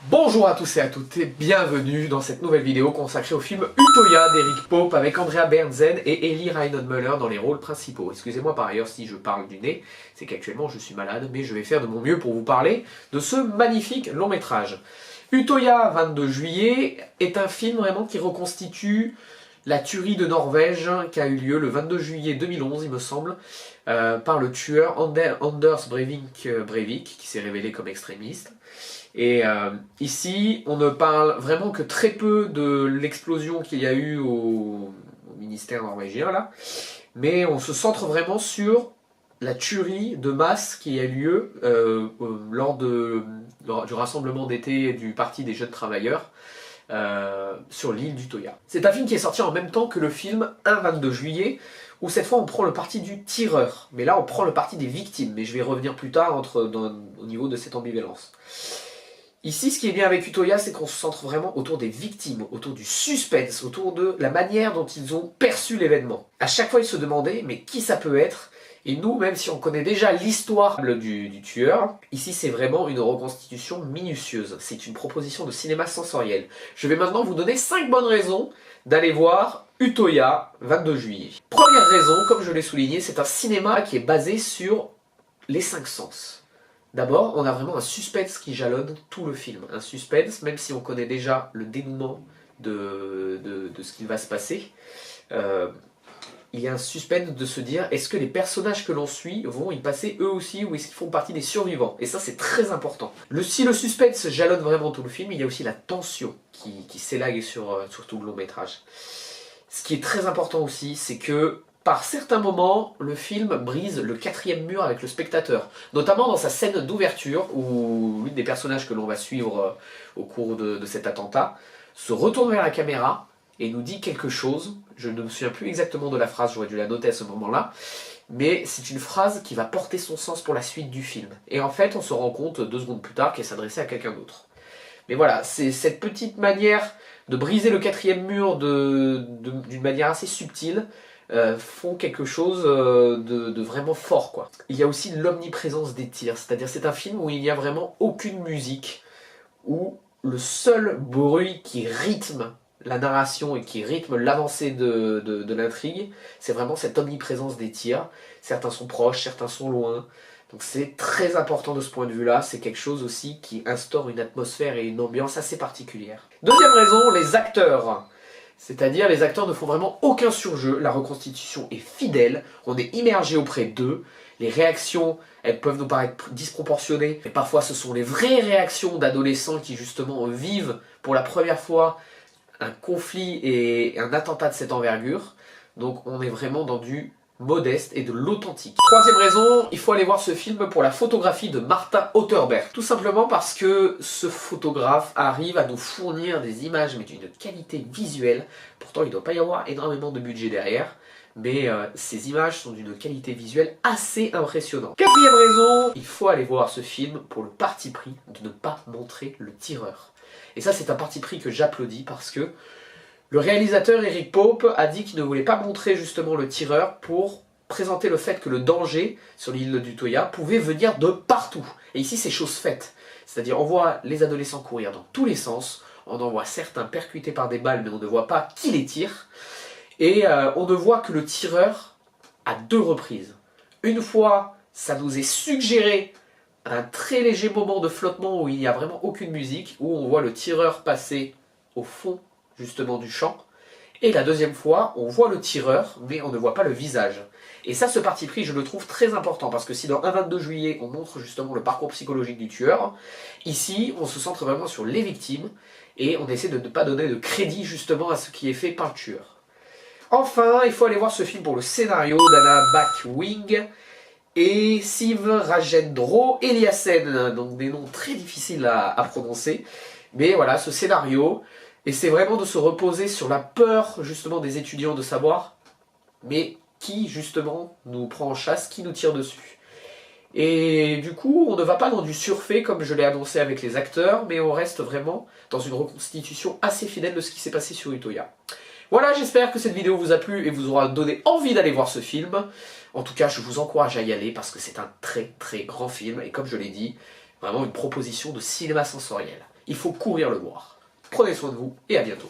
Bonjour à tous et à toutes et bienvenue dans cette nouvelle vidéo consacrée au film Utøya d'Eric Pope avec Andrea Berntsen et Eli Reinhold-Møller dans les rôles principaux. Excusez-moi par ailleurs si je parle du nez, c'est qu'actuellement je suis malade, mais je vais faire de mon mieux pour vous parler de ce magnifique long métrage. Utøya 22 juillet est un film vraiment qui reconstitue la tuerie de Norvège qui a eu lieu le 22 juillet 2011, il me semble, par le tueur Anders Breivik, qui s'est révélé comme extrémiste. Et ici, on ne parle vraiment que très peu de l'explosion qu'il y a eu au ministère norvégien, là, mais on se centre vraiment sur la tuerie de masse qui a eu lieu lors du rassemblement d'été du Parti des Jeunes Travailleurs sur l'île d'Utøya. C'est un film qui est sorti en même temps que le film Un 22 juillet, où cette fois on prend le parti du tireur, mais là on prend le parti des victimes, mais je vais revenir plus tard au niveau de cette ambivalence. Ici, ce qui est bien avec Utøya, c'est qu'on se centre vraiment autour des victimes, autour du suspense, autour de la manière dont ils ont perçu l'événement. À chaque fois, ils se demandaient, mais qui ça peut être? Et nous, même si on connaît déjà l'histoire du tueur, ici c'est vraiment une reconstitution minutieuse. C'est une proposition de cinéma sensoriel. Je vais maintenant vous donner 5 bonnes raisons d'aller voir Utøya 22 juillet. Première raison, comme je l'ai souligné, c'est un cinéma qui est basé sur les 5 sens. D'abord, on a vraiment un suspense qui jalonne tout le film. Un suspense, même si on connaît déjà le dénouement de ce qui va se passer. Il y a un suspense de se dire, est-ce que les personnages que l'on suit vont y passer eux aussi, ou est-ce qu'ils font partie des survivants? Et ça, c'est très important. Si le suspense jalonne vraiment tout le film, il y a aussi la tension qui s'élague sur tout le long métrage. Ce qui est très important aussi, c'est que par certains moments, le film brise le 4e mur avec le spectateur. Notamment dans sa scène d'ouverture, où l'une des personnages que l'on va suivre au cours de cet attentat se retourne vers la caméra et nous dit quelque chose. Je ne me souviens plus exactement de la phrase, j'aurais dû la noter à ce moment-là. Mais c'est une phrase qui va porter son sens pour la suite du film. Et en fait, on se rend compte 2 secondes plus tard qu'elle s'adressait à quelqu'un d'autre. Mais voilà, c'est cette petite manière de briser le 4e mur d'une manière assez subtile, font quelque chose de vraiment fort, quoi. Il y a aussi l'omniprésence des tirs, c'est-à-dire c'est un film où il n'y a vraiment aucune musique, où le seul bruit qui rythme la narration et qui rythme l'avancée de l'intrigue, c'est vraiment cette omniprésence des tirs. Certains sont proches, certains sont loin. Donc c'est très important de ce point de vue-là, c'est quelque chose aussi qui instaure une atmosphère et une ambiance assez particulière. Deuxième raison, les acteurs. C'est-à-dire les acteurs ne font vraiment aucun surjeu, la reconstitution est fidèle, on est immergé auprès d'eux, les réactions, elles peuvent nous paraître disproportionnées, mais parfois ce sont les vraies réactions d'adolescents qui justement vivent pour la première fois un conflit et un attentat de cette envergure. Donc on est vraiment dans du modeste et de l'authentique. Troisième raison, il faut aller voir ce film pour la photographie de Martin Otterberg. Tout simplement parce que ce photographe arrive à nous fournir des images mais d'une qualité visuelle. Pourtant il ne doit pas y avoir énormément de budget derrière, mais ces images sont d'une qualité visuelle assez impressionnante. Quatrième raison, il faut aller voir ce film pour le parti pris de ne pas montrer le tireur. Et ça c'est un parti pris que j'applaudis parce que le réalisateur Eric Pope a dit qu'il ne voulait pas montrer justement le tireur pour présenter le fait que le danger sur l'île d'Utøya pouvait venir de partout. Et ici c'est chose faite. C'est-à-dire on voit les adolescents courir dans tous les sens, on en voit certains percutés par des balles mais on ne voit pas qui les tire. Et on ne voit que le tireur à 2 reprises. Une fois, ça nous est suggéré un très léger moment de flottement où il n'y a vraiment aucune musique, où on voit le tireur passer au fond justement du champ, et la deuxième fois, on voit le tireur, mais on ne voit pas le visage. Et ça, ce parti pris, je le trouve très important, parce que si dans Un 22 juillet, on montre justement le parcours psychologique du tueur, ici, on se centre vraiment sur les victimes, et on essaie de ne pas donner de crédit justement à ce qui est fait par le tueur. Enfin, il faut aller voir ce film pour le scénario d'Anna Backwing et Siv Rajendro Eliassen, donc des noms très difficiles à prononcer, mais voilà, ce scénario. Et c'est vraiment de se reposer sur la peur justement des étudiants de savoir, mais qui justement nous prend en chasse, qui nous tire dessus. Et du coup, on ne va pas dans du surfait comme je l'ai annoncé avec les acteurs, mais on reste vraiment dans une reconstitution assez fidèle de ce qui s'est passé sur Utøya. Voilà, j'espère que cette vidéo vous a plu et vous aura donné envie d'aller voir ce film. En tout cas, je vous encourage à y aller parce que c'est un très très grand film et comme je l'ai dit, vraiment une proposition de cinéma sensoriel. il faut courir le voir. Prenez soin de vous et à bientôt.